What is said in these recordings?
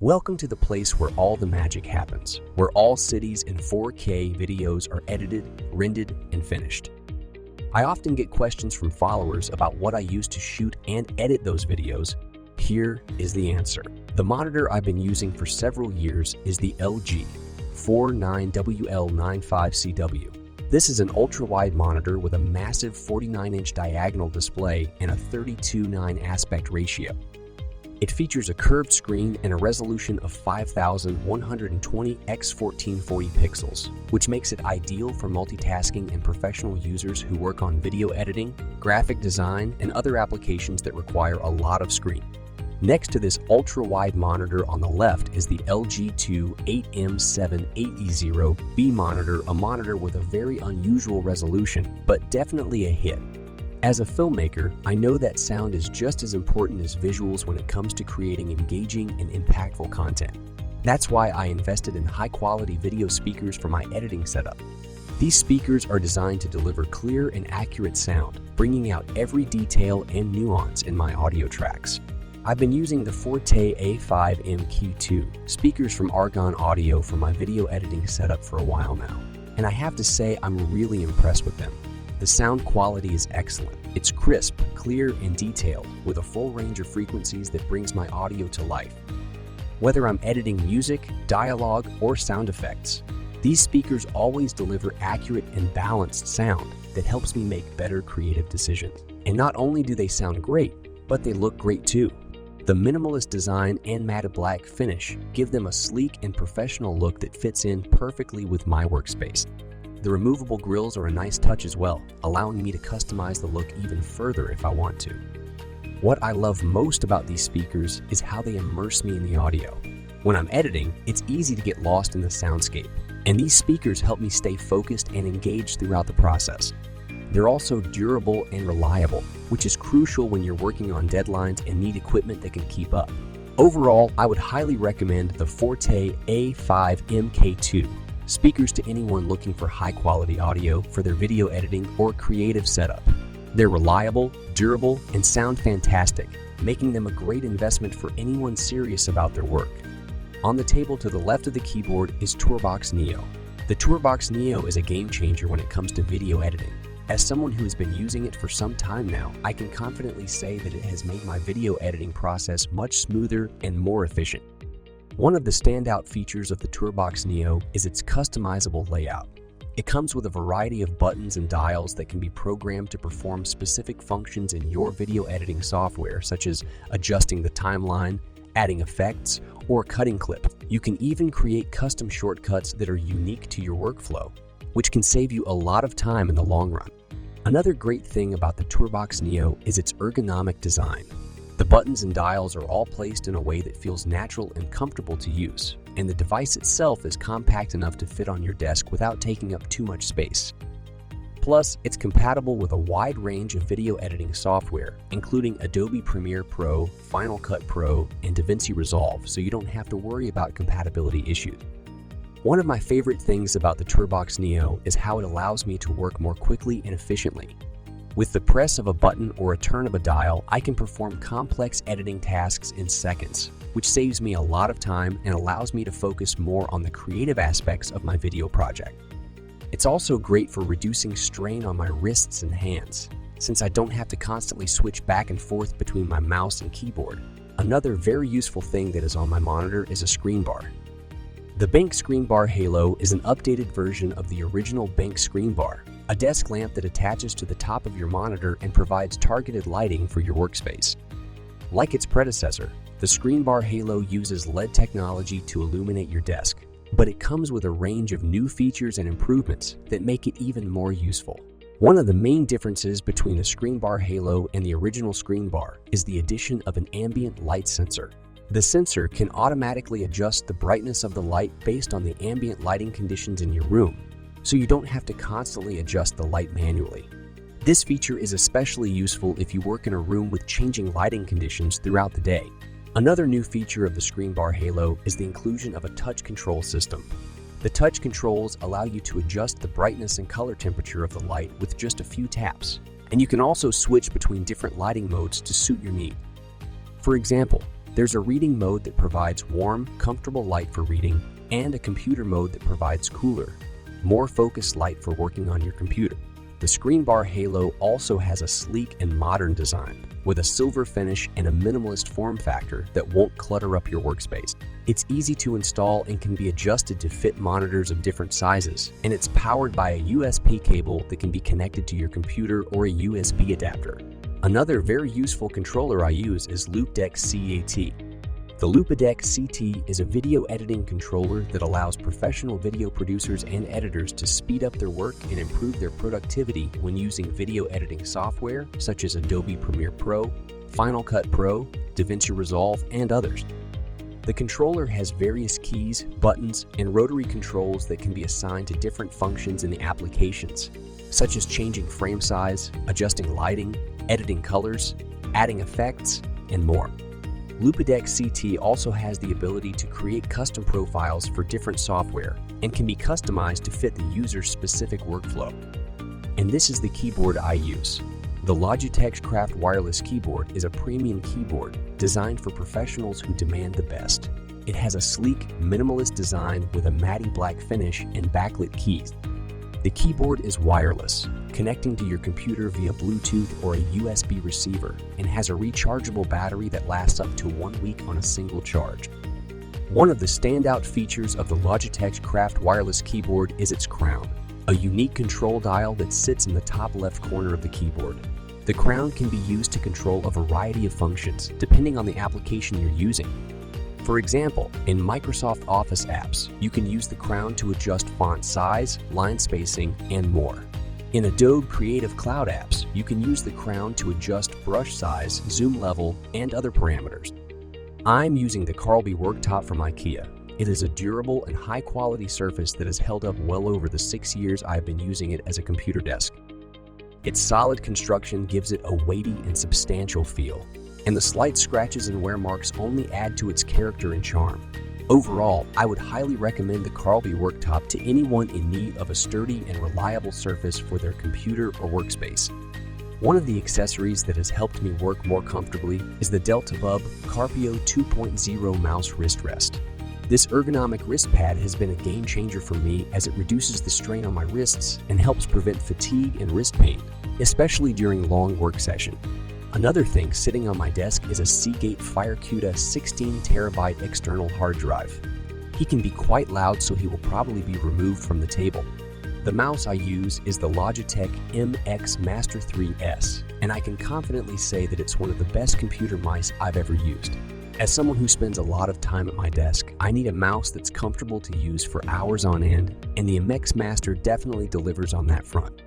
Welcome to the place where all the magic happens, where all cities in 4K videos are edited, rendered, and finished. I often get questions from followers about what I use to shoot and edit those videos. Here is the answer. The monitor I've been using for several years is the LG 49WL95CW. This is an ultra-wide monitor with a massive 49-inch diagonal display and a 32:9 aspect ratio. It features a curved screen and a resolution of 5120 x 1440 pixels, which makes it ideal for multitasking and professional users who work on video editing, graphic design, and other applications that require a lot of screen. Next to this ultra-wide monitor on the left is the LG2 8M78E0B monitor, a monitor with a very unusual resolution, but definitely a hit. As a filmmaker, I know that sound is just as important as visuals when it comes to creating engaging and impactful content. That's why I invested in high-quality video speakers for my editing setup. These speakers are designed to deliver clear and accurate sound, bringing out every detail and nuance in my audio tracks. I've been using the Forte A5MQ2 speakers from Argon Audio for my video editing setup for a while now, and I have to say I'm really impressed with them. The sound quality is excellent. It's crisp, clear, and detailed, with a full range of frequencies that brings my audio to life. Whether I'm editing music, dialogue, or sound effects, these speakers always deliver accurate and balanced sound that helps me make better creative decisions. And not only do they sound great, but they look great too. The minimalist design and matte black finish give them a sleek and professional look that fits in perfectly with my workspace. The removable grills are a nice touch as well, allowing me to customize the look even further if I want to. What I love most about these speakers is how they immerse me in the audio. When I'm editing, it's easy to get lost in the soundscape, and these speakers help me stay focused and engaged throughout the process. They're also durable and reliable, which is crucial when you're working on deadlines and need equipment that can keep up. Overall, I would highly recommend the Forte A5MK2 speakers to anyone looking for high-quality audio for their video editing or creative setup. They're reliable, durable, and sound fantastic, making them a great investment for anyone serious about their work. On the table to the left of the keyboard is Tourbox Neo. The Tourbox Neo is a game changer when it comes to video editing. As someone who has been using it for some time now, I can confidently say that it has made my video editing process much smoother and more efficient. One of the standout features of the Tourbox Neo is its customizable layout. It comes with a variety of buttons and dials that can be programmed to perform specific functions in your video editing software, such as adjusting the timeline, adding effects, or cutting clip. You can even create custom shortcuts that are unique to your workflow, which can save you a lot of time in the long run. Another great thing about the Tourbox Neo is its ergonomic design. The buttons and dials are all placed in a way that feels natural and comfortable to use, and the device itself is compact enough to fit on your desk without taking up too much space. Plus, it's compatible with a wide range of video editing software, including Adobe Premiere Pro, Final Cut Pro, and DaVinci Resolve, so you don't have to worry about compatibility issues. One of my favorite things about the Tourbox Neo is how it allows me to work more quickly and efficiently. With the press of a button or a turn of a dial, I can perform complex editing tasks in seconds, which saves me a lot of time and allows me to focus more on the creative aspects of my video project. It's also great for reducing strain on my wrists and hands, since I don't have to constantly switch back and forth between my mouse and keyboard. Another very useful thing that is on my monitor is a screen bar. The Bank Screen Bar Halo is an updated version of the original Bank Screen Bar, a desk lamp that attaches to the top of your monitor and provides targeted lighting for your workspace. Like its predecessor, the Screen Bar Halo uses LED technology to illuminate your desk, but it comes with a range of new features and improvements that make it even more useful. One of the main differences between the Screen Bar Halo and the original Screen Bar is the addition of an ambient light sensor. The sensor can automatically adjust the brightness of the light based on the ambient lighting conditions in your room, so you don't have to constantly adjust the light manually. This feature is especially useful if you work in a room with changing lighting conditions throughout the day. Another new feature of the Screen Bar Halo is the inclusion of a touch control system. The touch controls allow you to adjust the brightness and color temperature of the light with just a few taps, and you can also switch between different lighting modes to suit your need. For example, There's a reading mode that provides warm, comfortable light for reading, and a computer mode that provides cooler, more focused light for working on your computer. The screen bar halo also has a sleek and modern design, with a silver finish and a minimalist form factor that won't clutter up your workspace. It's easy to install and can be adjusted to fit monitors of different sizes, and it's powered by a USB cable that can be connected to your computer or a USB adapter. Another very useful controller I use is Loupedeck CAT. The Loupedeck CT is a video editing controller that allows professional video producers and editors to speed up their work and improve their productivity when using video editing software such as Adobe Premiere Pro, Final Cut Pro, DaVinci Resolve, and others. The controller has various keys, buttons, and rotary controls that can be assigned to different functions in the applications, such as changing frame size, adjusting lighting, editing colors, adding effects, and more. Loupedeck CT also has the ability to create custom profiles for different software and can be customized to fit the user's specific workflow. And this is the keyboard I use. The Logitech Craft Wireless Keyboard is a premium keyboard designed for professionals who demand the best. It has a sleek, minimalist design with a matte black finish and backlit keys. The keyboard is wireless, connecting to your computer via Bluetooth or a USB receiver, and has a rechargeable battery that lasts up to 1 week on a single charge. One of the standout features of the Logitech Craft Wireless Keyboard is its crown, a unique control dial that sits in the top left corner of the keyboard. The crown can be used to control a variety of functions, depending on the application you're using. For example, in Microsoft Office apps, you can use the crown to adjust font size, line spacing, and more. In Adobe Creative Cloud apps, you can use the crown to adjust brush size, zoom level, and other parameters. I'm using the Carlby worktop from IKEA. It is a durable and high-quality surface that has held up well over the 6 years I've been using it as a computer desk. Its solid construction gives it a weighty and substantial feel, and the slight scratches and wear marks only add to its character and charm. Overall, I would highly recommend the Carlby worktop to anyone in need of a sturdy and reliable surface for their computer or workspace. One of the accessories that has helped me work more comfortably is the DeltaBub Carpio 2.0 mouse wrist rest. This ergonomic wrist pad has been a game changer for me as it reduces the strain on my wrists and helps prevent fatigue and wrist pain, especially during long work sessions. Another thing sitting on my desk is a Seagate FireCuda 16TB external hard drive. He can be quite loud, so he will probably be removed from the table. The mouse I use is the Logitech MX Master 3S, and I can confidently say that it's one of the best computer mice I've ever used. As someone who spends a lot of time at my desk, I need a mouse that's comfortable to use for hours on end, and the MX Master definitely delivers on that front.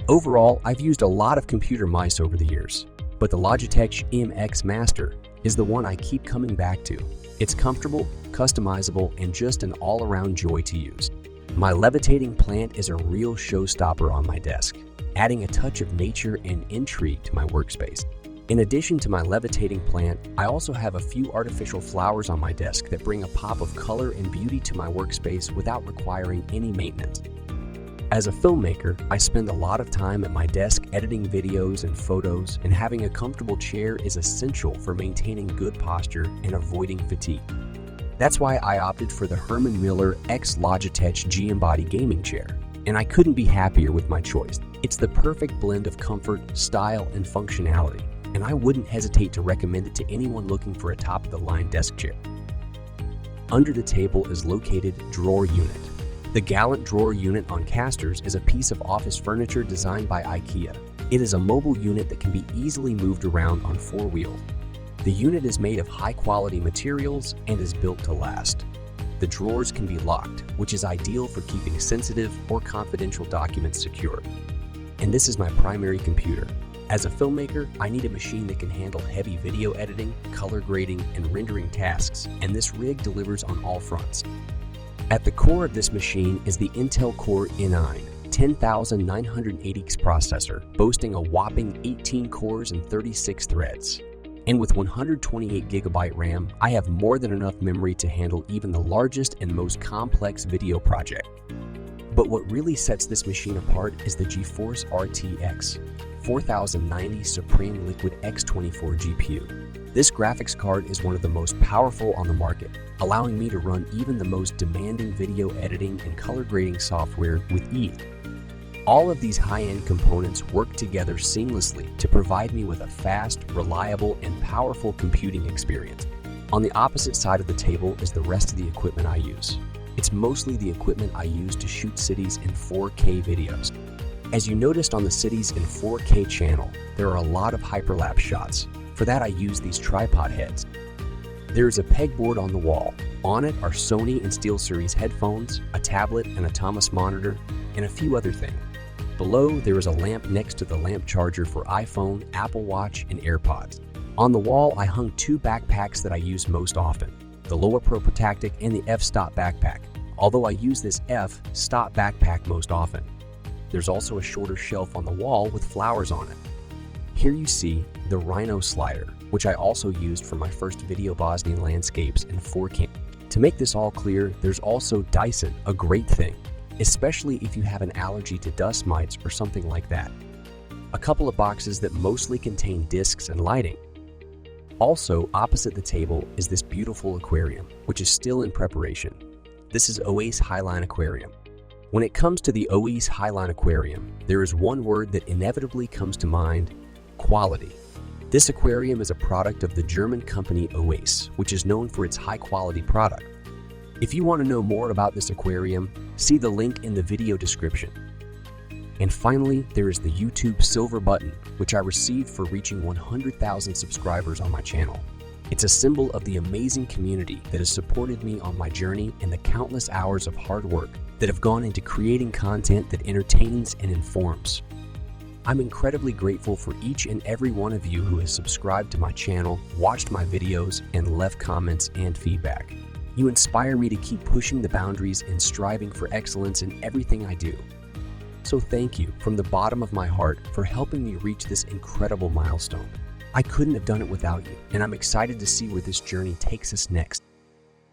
Overall, I've used a lot of computer mice over the years, but the Logitech MX Master is the one I keep coming back to. It's comfortable, customizable, and just an all-around joy to use. My levitating plant is a real showstopper on my desk, adding a touch of nature and intrigue to my workspace. In addition to my levitating plant, I also have a few artificial flowers on my desk that bring a pop of color and beauty to my workspace without requiring any maintenance. As a filmmaker, I spend a lot of time at my desk editing videos and photos, and having a comfortable chair is essential for maintaining good posture and avoiding fatigue. That's why I opted for the Herman Miller X Logitech G Embody gaming chair, and I couldn't be happier with my choice. It's the perfect blend of comfort, style, and functionality, and I wouldn't hesitate to recommend it to anyone looking for a top-of-the-line desk chair. Under the table is located Drawer Unit. The Gallant Drawer Unit on casters is a piece of office furniture designed by IKEA. It is a mobile unit that can be easily moved around on 4 wheels. The unit is made of high-quality materials and is built to last. The drawers can be locked, which is ideal for keeping sensitive or confidential documents secure. And this is my primary computer. As a filmmaker, I need a machine that can handle heavy video editing, color grading, and rendering tasks, and this rig delivers on all fronts. At the core of this machine is the Intel Core i9 10980X processor, boasting a whopping 18 cores and 36 threads. And with 128GB RAM, I have more than enough memory to handle even the largest and most complex video project. But what really sets this machine apart is the GeForce RTX 4090 Supreme Liquid X24 GPU. This graphics card is one of the most powerful on the market, allowing me to run even the most demanding video editing and color grading software with ease. All of these high-end components work together seamlessly to provide me with a fast, reliable, and powerful computing experience. On the opposite side of the table is the rest of the equipment I use. It's mostly the equipment I use to shoot cities in 4K videos. As you noticed on the Cities in 4K channel, there are a lot of hyperlapse shots. For that I use these tripod heads. There is a pegboard on the wall. On it are Sony and SteelSeries headphones, a tablet and a Thomas monitor, and a few other things. Below, there is a lamp next to the lamp charger for iPhone, Apple Watch, and AirPods. On the wall, I hung two backpacks that I use most often, the Loa Pro Protactic and the F-Stop backpack, although I use this F-Stop backpack most often. There's also a shorter shelf on the wall with flowers on it. Here you see the Rhino slider, which I also used for my first video Bosnian landscapes in 4K. To make this all clear, there's also Dyson, a great thing, especially if you have an allergy to dust mites or something like that. A couple of boxes that mostly contain discs and lighting. Also, opposite the table is this beautiful aquarium, which is still in preparation. This is Oase Highline Aquarium. When it comes to the Oase Highline Aquarium, there is one word that inevitably comes to mind: quality. This aquarium is a product of the German company Oase, which is known for its high-quality product. If you want to know more about this aquarium, see the link in the video description. And finally, there is the YouTube silver button, which I received for reaching 100,000 subscribers on my channel. It's a symbol of the amazing community that has supported me on my journey and the countless hours of hard work that have gone into creating content that entertains and informs. I'm incredibly grateful for each and every one of you who has subscribed to my channel, watched my videos, and left comments and feedback. You inspire me to keep pushing the boundaries and striving for excellence in everything I do. So thank you from the bottom of my heart for helping me reach this incredible milestone. I couldn't have done it without you, and I'm excited to see where this journey takes us next.